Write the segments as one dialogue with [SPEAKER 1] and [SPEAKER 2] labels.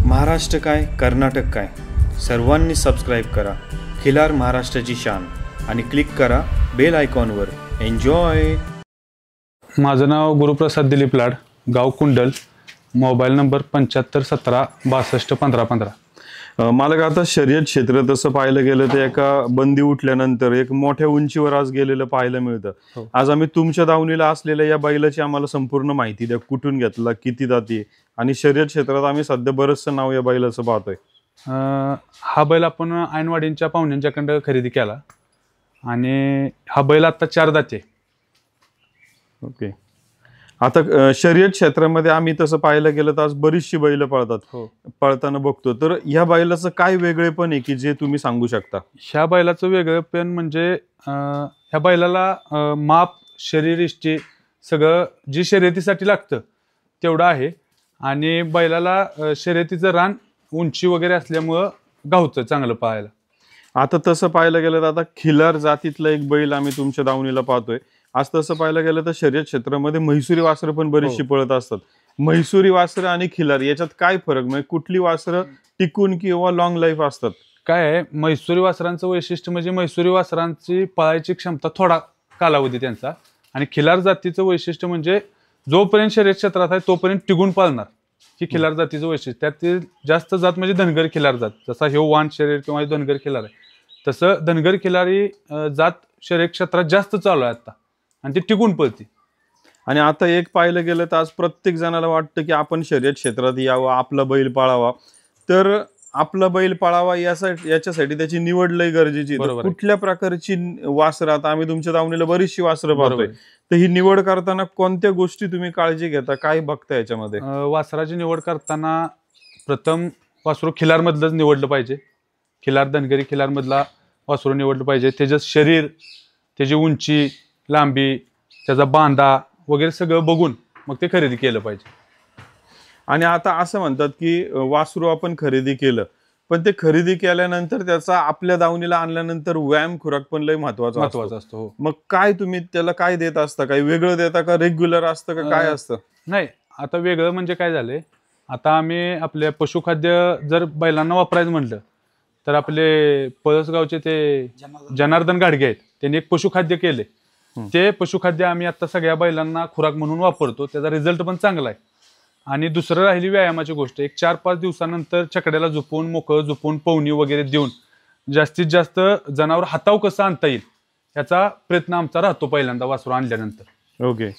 [SPEAKER 1] महाराष्ट्र काय कर्नाटक काय सर्वांनी सबस्क्राईब करा खिलार महाराष्ट्राची शान आणि क्लिक करा बेल आयकॉनवर. एन्जॉय.
[SPEAKER 2] माझं नाव गुरुप्रसाद दिलीप लाड, गाव कुंडल, मोबाईल नंबर 7517621515.
[SPEAKER 3] मला का आता शर्यत क्षेत्र तसं पाहायला गेलं तर एका बंदी उठल्यानंतर एक मोठ्या उंचीवर आज गेलेलं पाहायला मिळतं. आज आम्ही तुमच्या दावणीला असलेल्या या बैलाची आम्हाला संपूर्ण माहिती द्या. कुठून घेतला, किती जाती आणि शर्यत क्षेत्रात आम्ही सध्या बरंचसं नाव या बैलाचं पाहतोय.
[SPEAKER 2] हा बैल आपण ऐनवाडींच्या पाहुण्यांच्याकडं खरेदी केला आणि हा बैल आता 4 दाते.
[SPEAKER 3] ओके. आता शर्यत क्षेत्रामध्ये आम्ही तसं पाहायला गेलं तर आज बरीचशी बैल पळतात. पळताना बघतो, तर ह्या बैलाचं काय वेगळेपण आहे की जे तुम्ही सांगू शकता?
[SPEAKER 2] ह्या बैलाचं वेगळेपण म्हणजे ह्या बैलाला माप, शरीरयष्टी सगळं जी शर्यतीसाठी लागतं तेवढं आहे आणि बैलाला शर्यतीचं रान उंची वगैरे असल्यामुळं गावचं चांगलं पाहायला.
[SPEAKER 3] आता तसं पाहायला गेलं तर आता खिलार जातीतला एक बैल आम्ही तुमच्या दावणीला पाहतोय. आज तसं पाहायला गेलं तर शर्यत क्षेत्रामध्ये म्हैसुरी वासरं पण बरीचशी पळत असतात. म्हैसुरी वासरं आणि खिलार याच्यात काय फरक, म्हणजे कुठली वासरं टिकून किंवा लॉंग लाईफ असतात?
[SPEAKER 2] काय आहे, म्हैसुरी वासरांचं वैशिष्ट्य म्हणजे म्हैसुरी वासरांची पळायची क्षमता थोडा कालावधी त्यांचा, आणि खिलार जातीचं वैशिष्ट्य म्हणजे जोपर्यंत शर्यत क्षेत्रात आहे तोपर्यंत टिकून पाळणार, ही खिलार जातीचं वैशिष्ट्य. त्यात जास्त जात म्हणजे धनगर खिलार जात. जसा हे वाण शरीर किंवा धनगर खिलार आहे तसं धनगर खिलारी जात शर्यत क्षेत्रात जास्त चालू आहे आता आणि ती टिकून पळते.
[SPEAKER 3] आणि आता एक पाहिलं गेलं तर आज प्रत्येक जणाला वाटतं की आपण शर्यत क्षेत्रात यावं, आपला बैल पाळावा. तर आपला बैल पाळावा याच्यासाठी त्याची निवड लय गरजेची. कुठल्या प्रकारची वासरं, आता आम्ही तुमच्या दावणीला बरीचशी वासरं पाहतोय, तर ही निवड करताना कोणत्या गोष्टी तुम्ही काळजी घेता, काय बघता याच्यामध्ये?
[SPEAKER 2] वासराची निवड करताना प्रथम वासरू खिलार मधलंच निवडलं पाहिजे. खिलार धनगरी खिलार मधला वासरू निवडलं पाहिजे. त्याचं शरीर, त्याची उंची, लांबी, त्याचा बांधा वगैरे सगळं बघून मग ते खरेदी केलं पाहिजे.
[SPEAKER 3] आणि आता असं म्हणतात की वासरू आपण खरेदी केलं, पण ते खरेदी केल्यानंतर त्याचा आपल्या दावणीला आणल्यानंतर व्यायाम खुराक पण लय महत्वाचा
[SPEAKER 2] असतो.
[SPEAKER 3] मग काय तुम्ही त्याला काय देत असता? काही वेगळं देता का रेग्युलर असतं का काय असतं?
[SPEAKER 2] नाही, आता वेगळं म्हणजे काय झालंय, आता आम्ही आपले पशुखाद्य जर बैलांना वापरायचं म्हटलं तर आपले पळसगावचे ते जनार्दन गाडगे आहेत, त्यांनी एक पशुखाद्य केले. ते पशुखाद्य आम्ही आता सगळ्या बैलांना खुराक म्हणून वापरतो. त्याचा रिझल्ट पण चांगला आहे. आणि दुसरं राहिली व्यायामाची गोष्ट, एक 4-5 दिवसानंतर छकड्याला झोपून, मोकळं झोपून, पवनी वगैरे देऊन जास्तीत जास्त जनावर हाताव कसं आणता येईल याचा प्रयत्न आमचा राहतो पहिल्यांदा वासरू आणल्यानंतर.
[SPEAKER 3] ओके.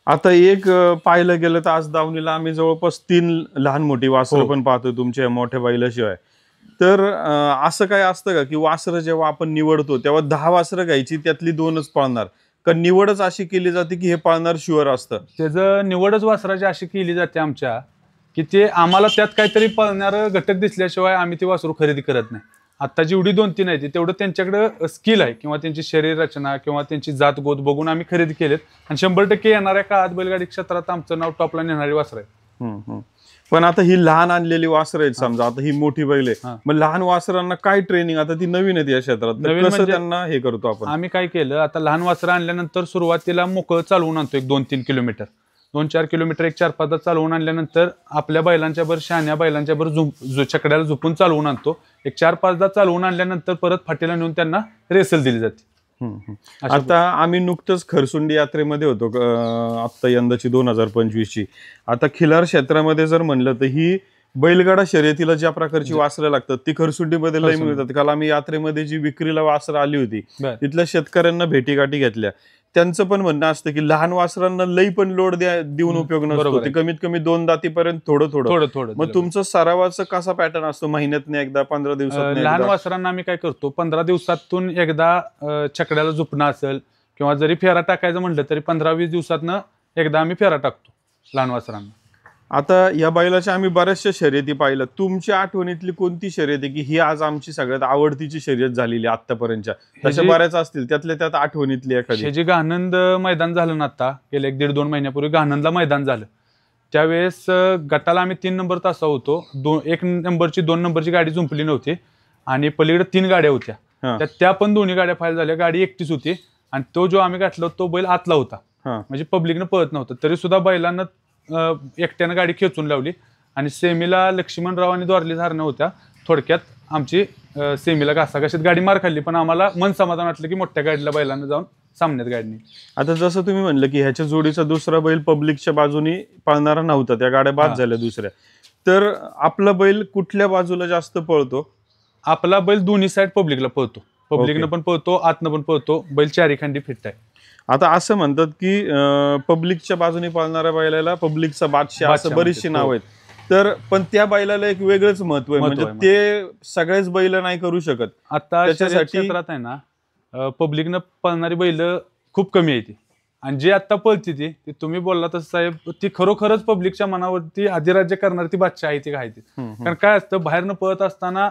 [SPEAKER 3] आता एक पाहिलं गेलं तर आज दावणीला आम्ही जवळपास 3 लहान मोठी वासरं पण पाहतोय तुमच्या मोठ्या बैलाशिवाय. तर असं काय असतं का की वासरं जेव्हा आपण निवडतो तेव्हा 10 वासरं घ्यायची, त्यातली 2च पाळणार, का निवडच अशी केली जाते की हे पाळणार शुअर असतं?
[SPEAKER 2] त्याचं निवडच वासराची अशी केली जाते आमच्या की ते आम्हाला त्यात काहीतरी पाळणारं घटक दिसल्याशिवाय आम्ही ती वासरू खरेदी करत नाही. आता जेवढी 2-3 आहे तेवढं त्यांच्याकडे स्किल आहे किंवा त्यांची शरीर रचना किंवा त्यांची जात गोत बघून आम्ही खरेदी केलेत आणि 100% येणाऱ्या काळात बैलगाडी क्षेत्रात आमचं नाव टॉपला नेणारी वासरं आहे.
[SPEAKER 3] पण आता ही लहान आणलेली वासरं आहेत, समजा आता ही मोठी बैल आहे, मग लहान वासरांना काय ट्रेनिंग, आता ती नवीन आहे या क्षेत्रात, कसं म्हणजे त्यांना हे करतो आपण?
[SPEAKER 2] आम्ही काय केलं, आता लहान वासरं आणल्यानंतर सुरुवातीला मोकळं चालवून आणतो. एक 2-3 किलोमीटर, 2-4 किलोमीटर, एक 4-5 तास चालवून आणल्यानंतर आपल्या बैलांच्या बरोबर, शहाण्या बैलांच्या बरोबर छकड्याला झोपून चालवून आणतो. एक 4-5 तास चालवून आणल्यानंतर परत फाटीला नेऊन त्यांना रेसल दिली जाते.
[SPEAKER 3] आता आम्ही नुकतंच खरसुंडी यात्रेमध्ये होतो, आता यंदाची 2025ची. आता खिलार क्षेत्रामध्ये जर म्हणलं तर ही बैलगाडा शर्यतीला ज्या प्रकारची वासरं लागतात ती खरसुंडीमध्ये लय मिळतात. काल आम्ही यात्रेमध्ये जी विक्रीला वासरं आली होती तिथल्या शेतकऱ्यांना भेटीगाठी घेतल्या. त्यांचं पण म्हणणं असतं की लहान वासरांना लई पण लोड देऊन उपयोग नसतो, ते कमीत कमी 2 दातीपर्यंत थोडं थोडं. मग तुमचं सरावाचं कसा पॅटर्न असतो? महिन्यातनं एकदा, 15 दिवसात?
[SPEAKER 2] लहान वासरांना आम्ही काय करतो, 15 दिवसातून एकदा छकड्याला झुपणं असेल किंवा जरी फेरा टाकायचं म्हटलं तरी 15-20 दिवसातनं एकदा आम्ही फेरा टाकतो लहान वासरांना.
[SPEAKER 3] आता या बैलाच्या आम्ही बऱ्याचशा शर्यती पाहिल्या. तुमच्या आठवणीतली कोणती शर्यत आहे की ही आज आमची सगळ्यात आवडतीची शर्यत झालेली आतापर्यंतच्या? तशा बऱ्याच असतील, त्यातल्या त्यात आठवणीतली एखादी?
[SPEAKER 2] हे जे गानंद मैदान झालं ना, आता गेल्या 1-1.5-2 महिन्यापूर्वी गानंदला मैदान झालं, त्यावेळेस गटाला आम्ही 3 नंबर तासा होतो. 1 नंबरची 2 नंबरची गाडी झुंपली नव्हती आणि पलीकडे 3 गाड्या होत्या, त्या पण दोन्ही गाड्या फायल झाल्या. गाडी एकटीच होती आणि तो जो आम्ही गाठलो तो बैल आतला होता, म्हणजे पब्लिकनं पळत नव्हतं, तरी सुद्धा बैलांना एकट्यानं गाडी खेचून लावली आणि सेमीला लक्ष्मणराव आणि द्वारली धारणं होत्या. थोडक्यात आमची सेमीला घासाघाशीत गाडी मार खाल्ली, पण आम्हाला मन समाधान वाटलं की मोठ्या गाडीला बैलांना जाऊन सामन्यात गाडीने.
[SPEAKER 3] आता जसं तुम्ही म्हणलं की ह्याच्या जोडीचा दुसरा बैल पब्लिकच्या बाजूने पळणारा नव्हता, त्या गाड्या बाद झाल्या दुसऱ्या, तर आपला बैल कुठल्या बाजूला जास्त पळतो?
[SPEAKER 2] आपला बैल दोन्ही साईड पब्लिकला पळतो, पब्लिकनं पण पळतो, आतनं पण पळतो. बैल चारी खांदी फिट आहे.
[SPEAKER 3] आता असं म्हणतात की पब्लिकच्या बाजूने पळणाऱ्या बैलाला पब्लिकचा बादशाह असं बरीचशी नाव आहेत, तर पण त्या बैलाला एक वेगळंच महत्व आहे, म्हणजे ते सगळेच बैल नाही करू शकत.
[SPEAKER 2] आता त्याच्यासाठी क्षेत्रात आहे ना पब्लिकनं पळणारी बैल खूप कमी आहे ती, आणि जे आता पळती ती तुम्ही बोलला तसं साहेब, ती खरोखरच पब्लिकच्या मनावरती अधिराज्य करणारी ती बादशाह आहे, ती काय ती. कारण काय असतं, बाहेरनं पळत असताना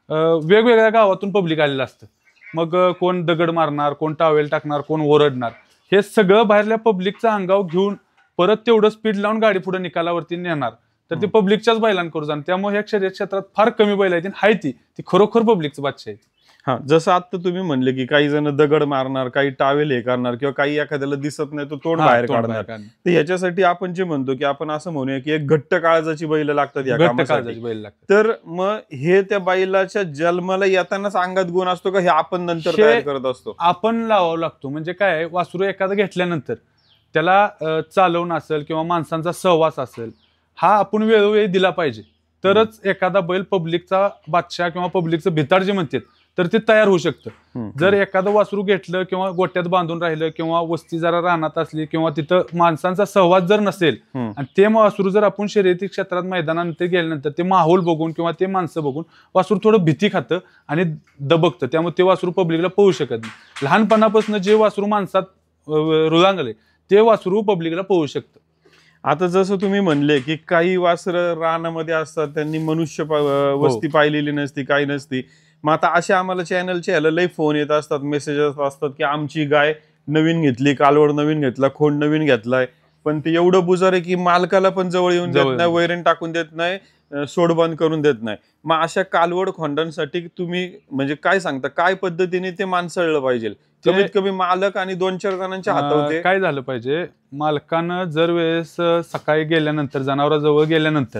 [SPEAKER 2] वेगवेगळ्या गावातून पब्लिक आलेलं असतं. मग कोण दगड मारणार, कोण टावेल टाकणार, कोण ओरडणार, हे सगळं बाहेरल्या पब्लिकचा अंगावर घेऊन परत तेवढं स्पीड लावून गाडी पुढे निकालावरती नेणार, तर ते पब्लिकच्याच बैलांकडून जाणार. त्यामुळे ह्या शर्यत क्षेत्रात फार कमी बैल आहेत, हाय ती खरोखर पब्लिकचं बादशाह आहे.
[SPEAKER 3] हा, जसं आता तुम्ही म्हणले की काही जण दगड मारणार, काही टावेल हे करणार, किंवा काही एखाद्याला दिसत नाही तो तोंड बाहेर काढणार, तर ह्याच्यासाठी आपण जे म्हणतो की आपण असं म्हणूया की एक घट्ट काळजाची बैल लागतात या कामासाठी. तर मग हे त्या बैलाच्या जन्माला येतानाच अंगात गुण असतो का, हे आपण नंतर तयार करत असतो?
[SPEAKER 2] आपण लावावं लागतो. म्हणजे काय, वासरू एखादं घेतल्यानंतर त्याला चालवणं असेल किंवा माणसांचा सहवास असेल, हा आपण वेळोवेळी दिला पाहिजे, तरच एखादा बैल पब्लिकचा बादशाह किंवा पब्लिकचं भिताड जे म्हणतात तर ते तयार होऊ शकतं. जर एखादं वासरू घेतलं किंवा गोट्यात बांधून राहिलं किंवा वस्ती जरा रानात असली किंवा तिथं माणसांचा सहवास जर नसेल, आणि ते वासरू जर आपण शर्यती क्षेत्रात मैदानानंतर गेल्यानंतर ते माहोल बघून किंवा ते माणसं बघून वासरू थोडं भीती खातं आणि दबकतं, त्यामुळे ते वासरू पब्लिकला पळू शकत नाही. लहानपणापासून जे वासरू माणसात रुळांगले ते वासरू पब्लिकला पळू शकतं.
[SPEAKER 3] आता जसं तुम्ही म्हणले की काही वासरं रानामध्ये असतात, त्यांनी मनुष्य वस्ती पाहिलेली नसती, काही नसती, मग आता अशा आम्हाला चॅनलचे ह्याला लई फोन येत असतात, मेसेजेस असतात की आमची गाय नवीन घेतली, कालवड नवीन घेतला, खोंड नवीन घेतलाय, पण ते एवढं बुजार आहे की मालकाला पण जवळ येऊन देत नाही, वैरण टाकून देत नाही, सोडबंद करून देत नाही. मग अशा कालवड खोंडांसाठी तुम्ही म्हणजे काय सांगता, काय पद्धतीने ते माणसळलं पाहिजे? कमीत कमी मालक आणि 2-4 जणांच्या हातावर काय झालं पाहिजे?
[SPEAKER 2] मालकानं जर वेळेस सकाळी गेल्यानंतर, जनावराजवळ गेल्यानंतर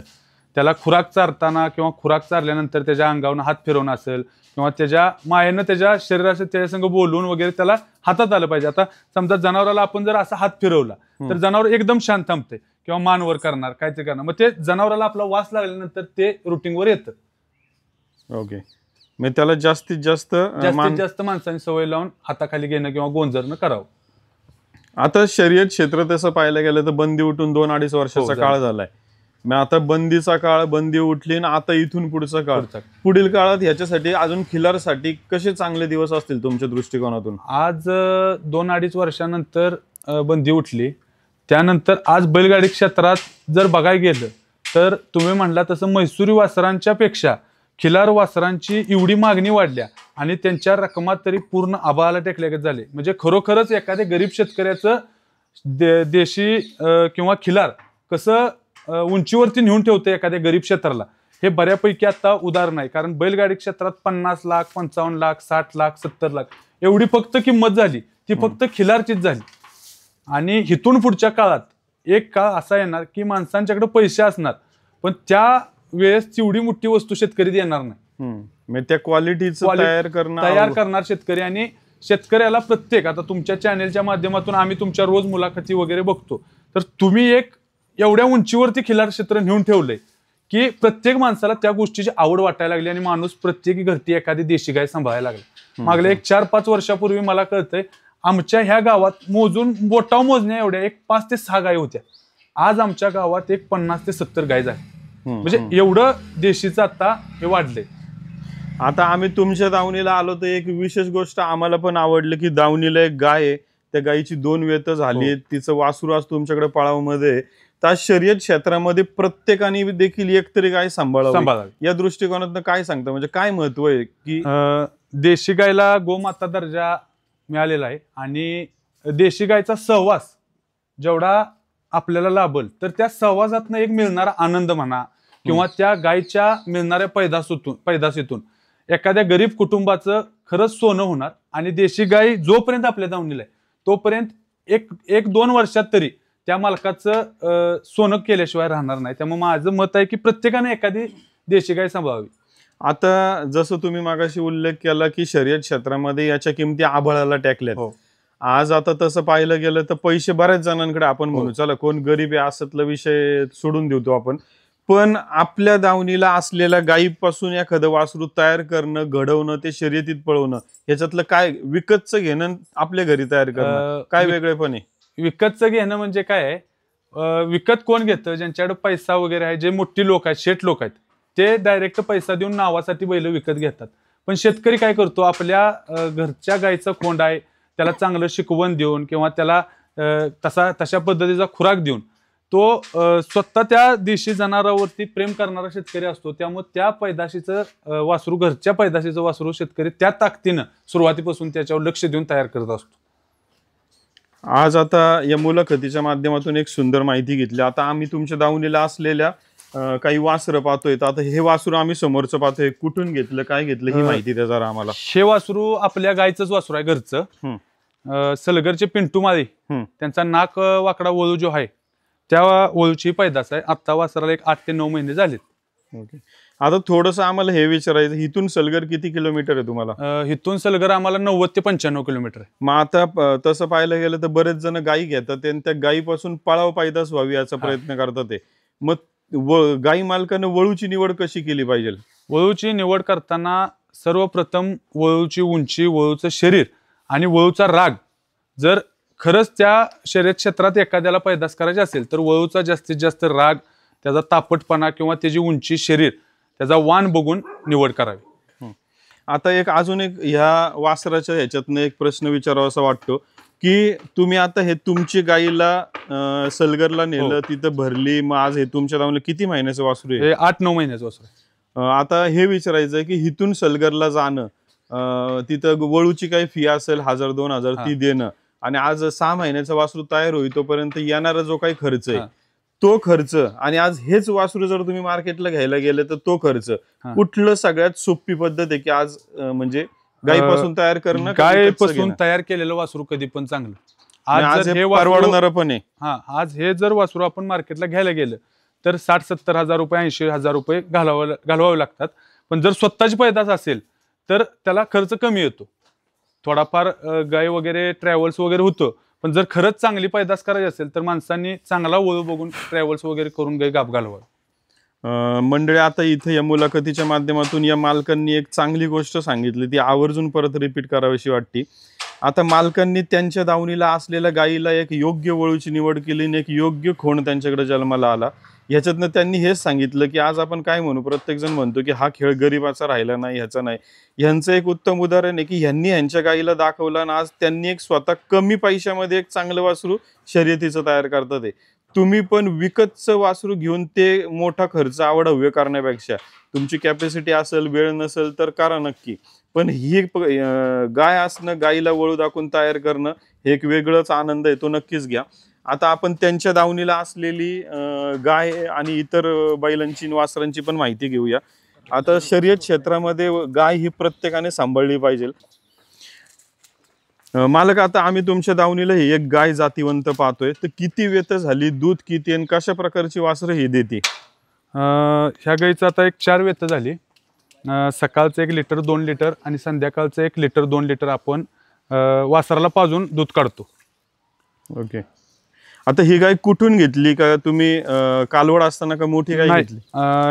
[SPEAKER 2] त्याला खुराक चारताना किंवा खुराक चारल्यानंतर त्याच्या अंगावरून हात फिरवणं असेल किंवा त्याच्या मायेनं त्याच्या शरीराचं त्याच्यासंग बोलून वगैरे त्याला हातात आलं पाहिजे. आता समजा जनावराला आपण जर असा हात फिरवला तर जनावर एकदम शांत थांबते किंवा मानवर करणार, काहीतरी करणार, मग ते जनावराला आपला वास लागल्यानंतर ते रुटीनवर येतं.
[SPEAKER 3] ओके, मग त्याला जास्तीत जास्त
[SPEAKER 2] माणसांनी सवय लावून हाताखाली घेणं किंवा गोंजरणं करावं.
[SPEAKER 3] आता शर्यत क्षेत्र तसं पाहायला गेलं तर बंदी उठून 2-2.5 वर्षाचा काळ झालाय. मग आता बंदीचा काळ, बंदी उठली आणि आता इथून पुढचा काळ, पुढील काळात ह्याच्यासाठी अजून खिलारसाठी कसे चांगले दिवस असतील तुमच्या दृष्टिकोनातून?
[SPEAKER 2] आज 2-2.5 वर्षानंतर बंदी उठली, त्यानंतर आज बैलगाडी क्षेत्रात जर बघायला गेलं तर तुम्ही म्हणला तसं मैसुरी वासरांच्या पेक्षा खिलार वासरांची एवढी मागणी वाढल्या आणि त्यांच्या रकमात तरी पूर्ण आभाळाला टेकल्यागत झाले. म्हणजे खरोखरच एखाद्या गरीब शेतकऱ्याचं देशी किंवा खिलार कसं उंचीवरती नेऊन ठेवतं एखाद्या गरीब क्षेत्राला, हे बऱ्यापैकी आता उदाहरण आहे. कारण बैलगाडी क्षेत्रात 50 लाख, 55 लाख, 60 लाख, 70 लाख एवढी फक्त किंमत झाली, ती फक्त खिलारचीच झाली. आणि इथून पुढच्या काळात एक काळ असा येणार की माणसांच्याकडे पैसे असणार, पण त्या वेळेस तेवढी मोठी वस्तू शेतकरी देणार नाही.
[SPEAKER 3] त्या क्वालिटीचं तयार
[SPEAKER 2] करणार शेतकरी. आणि शेतकऱ्याला प्रत्येक, आता तुमच्या चॅनेलच्या माध्यमातून आम्ही तुमच्या रोज मुलाखती वगैरे बघतो, तर तुम्ही एक एवढ्या उंचीवरती खिलार क्षेत्र नेऊन ठेवलंय की प्रत्येक माणसाला त्या गोष्टीची आवड वाटायला लागली आणि माणूस प्रत्येकी घरती एखादी देशी गाय सांभाळायला लागला. मागल्या 1-4-5 वर्षापूर्वी मला कळतंय, आमच्या ह्या गावात मोजून बोटाव मोजण्या एवढ्या 5 ते 6 गाय होत्या. आज आमच्या गावात 50 ते 70 गाय झाली. म्हणजे एवढं देशीचं आता हे वाढलंय.
[SPEAKER 3] आता आम्ही तुमच्या दावणीला आलो तर एक विशेष गोष्ट आम्हाला पण आवडली की दावणीला एक गाय आहे, त्या गायीची 2 वेत झाली, तिचं वासरू आज तुमच्याकडे पळावमध्ये. त्या शर्यत क्षेत्रामध्ये प्रत्येकाने देखील एकतरी गाय सांभाळावी, या दृष्टिकोनातून काय सांगता, म्हणजे काय महत्व आहे की
[SPEAKER 2] देशी गायला गोमाता दर्जा मिळालेला आहे आणि देशी गायचा सहवास जेवढा आपल्याला लाभल तर त्या सहवासातनं एक मिळणारा आनंद म्हणा किंवा त्या गायच्या मिळणाऱ्या पैदाशीतून एखाद्या गरीब कुटुंबाचं खरंच सोनं होणार. आणि देशी गाय जोपर्यंत आपल्या दावणीला आहे तोपर्यंत 1-2 वर्षात तरी त्या मालकाचं सोनं केल्याशिवाय राहणार नाही. त्यामुळे माझं मत आहे की प्रत्येकाने एखादी देशी गाय सांभाळावी.
[SPEAKER 3] आता जसं तुम्ही मागाशी उल्लेख केला की शर्यत क्षेत्रामध्ये याच्या किमती आभाळाला टेकल्यात. आज आता तसं पाहिलं गेलं तर पैसे बऱ्याच जणांकडे आपण म्हणू, चला कोण गरीब आहे असतला विषय सोडून देतो आपण, पण आपल्या दावणीला असलेल्या गायीपासून एखादं वासरू तयार करणं, घडवणं, ते शर्यतीत पळवणं, ह्याच्यातलं काय विकतचं घेणं, आपल्या घरी तयार करणं, काय वेगळेपण आहे?
[SPEAKER 2] विकतचं घेणं म्हणजे काय आहे, विकत कोण घेतं? ज्यांच्याकडे पैसा वगैरे आहे, जे मोठी लोक आहेत, शेठ लोक आहेत, ते डायरेक्ट पैसा देऊन नावासाठी बैल विकत घेतात. पण शेतकरी काय करतो, आपल्या घरच्या गायचं कोंड आहे त्याला चांगलं शिकवण देऊन किंवा त्याला तशा पद्धतीचा खुराक देऊन तो स्वतः त्या देशी जनावरांवरती प्रेम करणारा शेतकरी असतो. त्यामुळे त्या पैदाशीचं वासरू, घरच्या पैदाशीचं वासरू शेतकरी त्या ताकदीनं सुरुवातीपासून त्याच्यावर लक्ष देऊन तयार करत असतो.
[SPEAKER 3] आज आता या मुलाखतीच्या माध्यमातून एक सुंदर माहिती घेतली. आता आम्ही तुमच्या दावणीला असलेल्या काही वासरं पाहतोय, तर आता हे वासरू आम्ही समोरचं पाहतोय, कुठून घेतलं, काय घेतलं, ही माहिती द्या जरा आम्हाला.
[SPEAKER 2] हे वासरू आपल्या गायचंच वासरू आहे, घरचं. सलगरचे पिंटू माळी, त्यांचा नाक वाकडा वळू जो आहे त्या वळूची पैदास आहे. आता वासराला एक 8 ते 9 महिने झालेत.
[SPEAKER 3] ओके. आता थोडस आम्हाला हे विचारायचं, इथून सलगर किती किलोमीटर आहे तुम्हाला?
[SPEAKER 2] इथून सलगर आम्हाला 90 ते 95 किलोमीटर आहे.
[SPEAKER 3] मग आता तसं पाहायला गेलं तर बरेच जण गायी घेतात आणि त्या गायीपासून पळाव पैदास व्हावी याचा प्रयत्न करतात ते. मग गायी मालकानं वळूची निवड कशी केली पाहिजे?
[SPEAKER 2] वळूची निवड करताना सर्वप्रथम वळूची उंची, वळूचं शरीर आणि वळूचा राग, जर खरंच त्या शर्यत क्षेत्रात एखाद्याला पैदास करायचे असेल तर वळूचा जास्तीत जास्त राग, त्याचा तापटपणा किंवा त्याची उंची, शरीर, त्याचा वाण बघून निवड करावी.
[SPEAKER 3] आता अजून एक ह्या वासराच्या ह्याच्यातनं एक प्रश्न विचारावा असा वाटतो की तुम्ही आता हे तुमची गायीला सलगरला नेलं, तिथं भरली, मग आज हे तुमच्या दावणीला किती महिन्याचं वासरू आहे?
[SPEAKER 2] 8-9 महिन्याचं वासरू आहे.
[SPEAKER 3] आता हे विचारायचं आहे की इथून सलगरला जाणं, तिथं वळूची काही फी असेल 1000-2000 ती देणं, आणि आज 6 महिन्याचा वासरू तयार होईल तोपर्यंत येणारा जो काही खर्च आहे तो खर्च, आणि आज हेच वासरू जर तुम्ही मार्केटला घ्यायला गेले तर तो खर्च, कुठलं सगळ्यात सोपी पद्धत आहे की आज म्हणजे गायीपासून तयार करणं?
[SPEAKER 2] गायीपासून तयार केलेलं वासरू कधी पण चांगलं.
[SPEAKER 3] आज हे परवडणार पण आहे.
[SPEAKER 2] आज हे जर वासरू आपण मार्केटला घ्यायला गेलं तर 60-70 हजार रुपये, 80 हजार रुपये घालवावे लागतात. पण जर स्वतःची पैदास असेल तर त्याला खर्च कमी येतो. थोडाफार गाय वगैरे ट्रॅव्हल्स वगैरे होतं, पण जर खरंच चांगली पैदास करायची असेल तर माणसांनी चांगला वळू बघून ट्रॅव्हल्स वगैरे करून गाय गाप घालवावी.
[SPEAKER 3] मंडळी, आता इथं या मुलाखतीच्या माध्यमातून या मालकांनी एक चांगली गोष्ट सांगितली, ती आवर्जून परत रिपीट करावीशी वाटते. आता मालकांनी त्यांच्या दावणीला असलेल्या गायीला एक योग्य वळूची निवड केली आणि एक योग्य खोण त्यांच्याकडे जन्माला आला. ह्याच्यातनं त्यांनी हेच सांगितलं की आज आपण काय म्हणू, प्रत्येक जण म्हणतो की हा खेळ गरीबाचा राहिला नाही, ह्याचा नाही. ह्यांचं एक उत्तम उदाहरण आहे की ह्यांनी ह्यांच्या गायीला दाखवलं आणि आज त्यांनी एक स्वतः कमी पैशामध्ये एक चांगलं वासरू शर्यतीचं तयार करतात. तुम्ही पण विकतचं वासरू घेऊन ते मोठा खर्च आवडव्य करण्यापेक्षा तुमची कॅपॅसिटी असेल, वेळ नसेल तर करा नक्की, पण ही गाय असणं, गायीला वळू दाखवून तयार करणं हे एक वेगळंच आनंद आहे, तो नक्कीच घ्या. आता आपण त्यांच्या दावणीला असलेली गाय आणि इतर बैलांची, वासरांची पण माहिती घेऊया. आता शर्यत क्षेत्रामध्ये गाय ही प्रत्येकाने सांभाळली पाहिजे. मालक, आता आम्ही तुमच्या दावणीला ही एक गाय जातीवंत पाहतोय, तर किती वेत झाली, दूध किती आणि कशा प्रकारची वासरं ही देते?
[SPEAKER 2] ह्या गाईचं आता एक 4 वेत झाली. सकाळचं 1 लिटर 2 लिटर आणि संध्याकाळचं 1 लिटर 2 लिटर आपण वासराला पाजून दूध काढतो.
[SPEAKER 3] ओके. आता ही गाय कुठून घेतली? का तुम्ही कालवड असताना का मोठी गाय घेतली?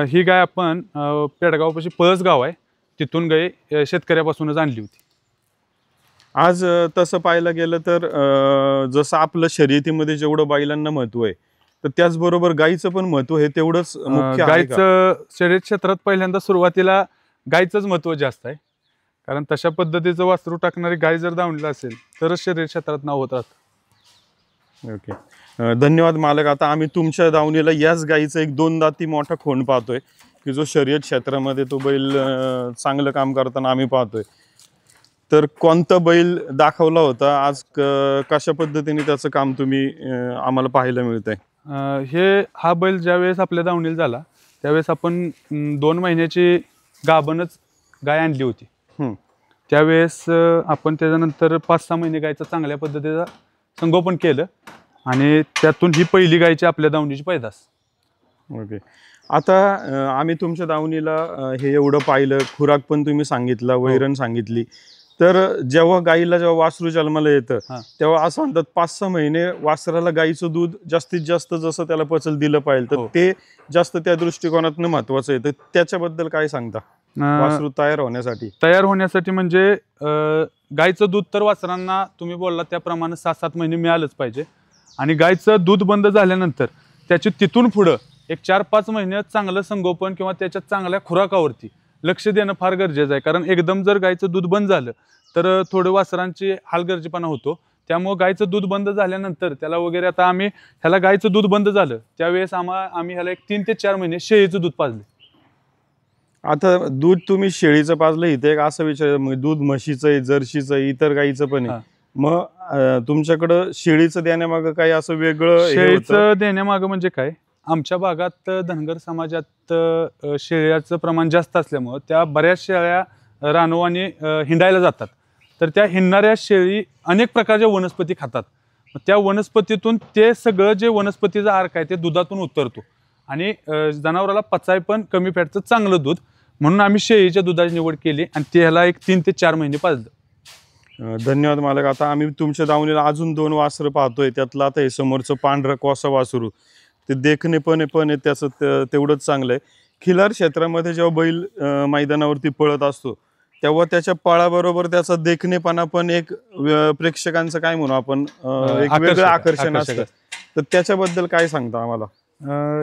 [SPEAKER 2] ही गाय आपण पेडगावपाशी पळस गाव आहे, तिथून गाय शेतकऱ्यापासूनच आणली होती.
[SPEAKER 3] आज तसं पाहायला गेलं तर जसं आपलं शर्यतीमध्ये जेवढं बैलांना महत्व आहे, तर त्याचबरोबर गायीचं पण महत्व हे तेवढंच मुख्य आहे.
[SPEAKER 2] गायीचं शर्यत क्षेत्रात पहिल्यांदा सुरुवातीला गायीचंच महत्व जास्त आहे, कारण तशा पद्धतीचं वासरू टाकणारी गाय जर दावणीला असेल तरच शर्यत क्षेत्रात नाव होत राहतं.
[SPEAKER 3] ओके, धन्यवाद मालक. आता आम्ही तुमच्या दावणीला याच गायीचं एक 2 दाती मोठा खोंड पाहतोय की जो शर्यत क्षेत्रामध्ये तो बैल चांगलं काम करताना आम्ही पाहतोय. तर कोणता बैल दाखवला होता आज, कशा पद्धतीने त्याचं काम तुम्ही आम्हाला पाहायला मिळतंय?
[SPEAKER 2] हा बैल ज्यावेळेस आपल्या दावणीला झाला त्यावेळेस आपण 2 महिन्याची गाभणच गाय आणली होती. त्यावेळेस आपण त्याच्यानंतर 5-6 महिने गायचं चांगल्या पद्धतीचं संगोपन केलं आणि त्यातून ही पहिली गायची आपल्या दावणीची पैदास.
[SPEAKER 3] ओके. आता आम्ही तुमच्या दावणीला हे एवढं पाहिलं, खुराक पण तुम्ही सांगितला, वैरण सांगितली, तर जेव्हा गाईला जेव्हा वासरू जन्माला येतं तेव्हा असं म्हणतात 5-6 महिने वासराला गाईचं दूध जास्तीत जास्त जसं त्याला पचल दिलं पाहिजे, तर ते जास्त त्या दृष्टिकोनातून महत्वाचं आहे. तर त्याच्याबद्दल काय सांगता वासरू तयार होण्यासाठी? म्हणजे गाईचं दूध तर वासरांना तुम्ही बोलला त्याप्रमाणे 6-7 महिने मिळालंच पाहिजे. आणि गाईचं दूध बंद झाल्यानंतर त्याची तिथून पुढं एक 4-5 महिन्यात चांगलं संगोपन किंवा त्याच्या चांगल्या खुराकावरती लक्ष देणं फार गरजेचं आहे. कारण एकदम जर गाईचं दूध बंद झालं तर थोडं वासरांची हलगर्जीपणा होतो. त्यामुळे गाईचं दूध बंद झाल्यानंतर त्याला वगैरे, आता आम्ही ह्याला गाईचं दूध बंद झालं त्यावेळेस आम्ही ह्याला एक 3 ते 4 महिने शेळीचं दूध पाजले. आता दूध तुम्ही शेळीचं पाजलं, इथे एक असं विचार, दूध म्हशीचं आहे, जर्शीचं आहे, इतर गाईचं पण आहे, मग तुमच्याकडं शेळीचं देण्यामागं काही असं वेगळं?
[SPEAKER 2] शेळीचं देण्यामागं म्हणजे काय, आमच्या भागात धनगर समाजात शेळ्याचं प्रमाण जास्त असल्यामुळं त्या बऱ्याच शेळ्या रानवाने हिंडायला जातात. तर त्या हिंडणाऱ्या शेळी अनेक प्रकारच्या वनस्पती खातात. त्या वनस्पतीतून ते सगळं जे वनस्पतीचा अर्क आहे ते दुधातून उतरतो आणि जनावराला पचाय पण कमी फॅटचं चांगलं दूध, म्हणून आम्ही शेळीच्या दुधाची निवड केली आणि त्याला एक 3 ते 4 महिने पाजलं.
[SPEAKER 3] धन्यवाद मालक. आता आम्ही तुमच्या दावणीला अजून 2 वासरं पाहतोय. त्यातलं आता हे समोरचं पांढरं कोसा वासरू, ते देखणे पण आहे, त्याचं तेवढंच चांगलं आहे. खिलार क्षेत्रामध्ये जेव्हा बैल मैदानावरती पळत असतो तेव्हा त्याच्या पळाबरोबर त्याचा देखणेपणा पण एक प्रेक्षकांचं काय म्हणू आपण एक वेगळं आकर्षण असतं. तर त्याच्याबद्दल काय सांगता आम्हाला?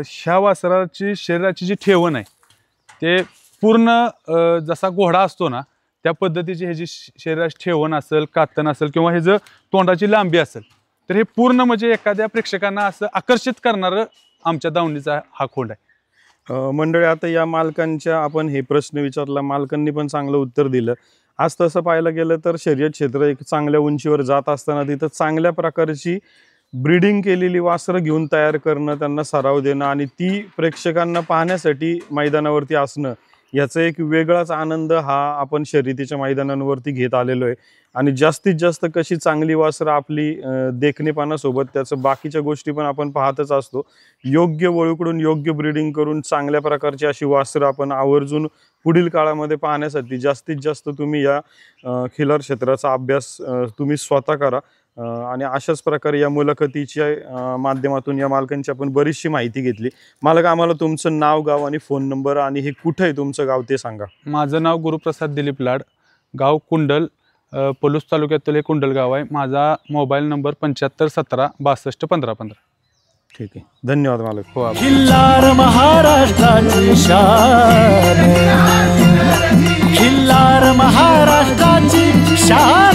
[SPEAKER 2] ह्या वासराची शरीराची जी ठेवण आहे ते पूर्ण जसा घोडा असतो ना त्या पद्धतीची ह्याची शरीराची ठेवण असेल, कातन असेल किंवा ह्याचं तोंडाची लांबी असेल, तर हे पूर्ण म्हणजे एखाद्या प्रेक्षकांना असं आकर्षित करणारं आमच्या दावणीचा हा खोंड आहे.
[SPEAKER 3] मंडळी, आता या मालकांच्या आपण हे प्रश्न विचारला, मालकांनी पण चांगलं उत्तर दिलं. आज तसं पाहायला गेलं तर शर्यत क्षेत्र एक चांगल्या उंचीवर जात असताना तिथं चांगल्या प्रकारची ब्रीडिंग केलेली वासरं घेऊन तयार करणं, त्यांना सराव देणं आणि ती प्रेक्षकांना पाहण्यासाठी मैदानावरती असणं, याचा एक वेगळाच आनंद हा आपण शर्यतीच्या मैदानांवरती घेत आलेलो आहे. आणि जास्तीत जास्त कशी चांगली वासरं आपली देखणेपणासोबत त्याचं बाकीच्या गोष्टी पण आपण पाहतच असतो. योग्य वळूकडून योग्य ब्रीडिंग करून चांगल्या प्रकारची अशी वासरं आपण आवर्जून पुढील काळामध्ये पाहण्यासाठी जास्तीत जास्त तुम्ही या खिलार क्षेत्राचा अभ्यास तुम्ही स्वतः करा. आणि अशाच प्रकारे या मुलाखतीच्या माध्यमातून या मालकांची आपण बरीचशी माहिती घेतली. मालक, आम्हाला तुमचं नाव, गाव आणि फोन नंबर आणि हे कुठं आहे तुमचं गाव ते सांगा.
[SPEAKER 2] माझं नाव गुरुप्रसाद दिलीप लाड, गाव कुंडल, पलूस तालुक्यातील हे कुंडल गाव आहे. माझा मोबाईल नंबर 7517 62 1515.
[SPEAKER 3] ठीक आहे, धन्यवाद मालक.
[SPEAKER 2] हो.
[SPEAKER 4] खिल्लार महाराष्ट्राची शान, खिल्लार महाराष्ट्राची शान.